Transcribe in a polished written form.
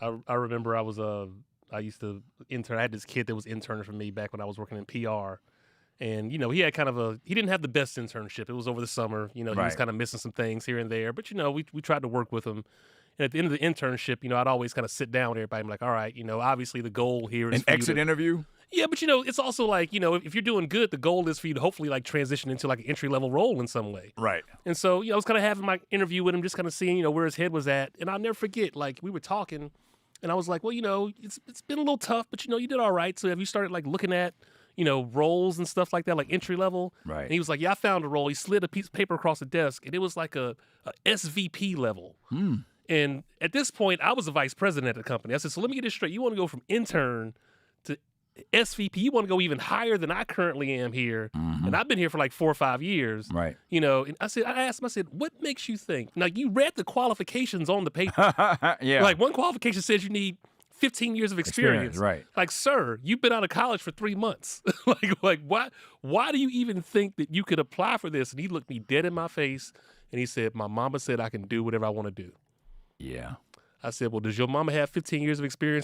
I remember I used to intern. I had this kid that was interning for me back when I was working in PR. And, he had he didn't have the best internship. It was over the summer. He was Right. kind of missing some things here and there. But, we tried to work with him. And at the end of the internship, I'd always kind of sit down with everybody and be like, all right, obviously the goal here is An exit interview? Yeah, but, it's also like, if you're doing good, the goal is for you to hopefully like transition into like an entry-level role in some way. Right. And so, I was kind of having my interview with him, just kind of seeing, where his head was at. And I'll never forget, like, we were talking, and I was like, well, it's been a little tough, but, you did all right. So have you started like looking at, roles and stuff like that, like entry level? Right. And he was like, yeah, I found a role. He slid a piece of paper across the desk, and it was like a SVP level. And at this point, I was the vice president at the company. I said, so let me get this straight. You want to go from intern to SVP? You want to go even higher than I currently am here? And I've been here for like 4 or 5 years. Right. And I asked him, I said, what makes you think? Now, you read the qualifications on the paper. Yeah. Like, one qualification says you need 15 years of experience. Right. Like, sir, you've been out of college for 3 months. like why do you even think that you could apply for this? And he looked me dead in my face, and he said, my mama said I can do whatever I want to do. Yeah. I said, well, does your mama have 15 years of experience?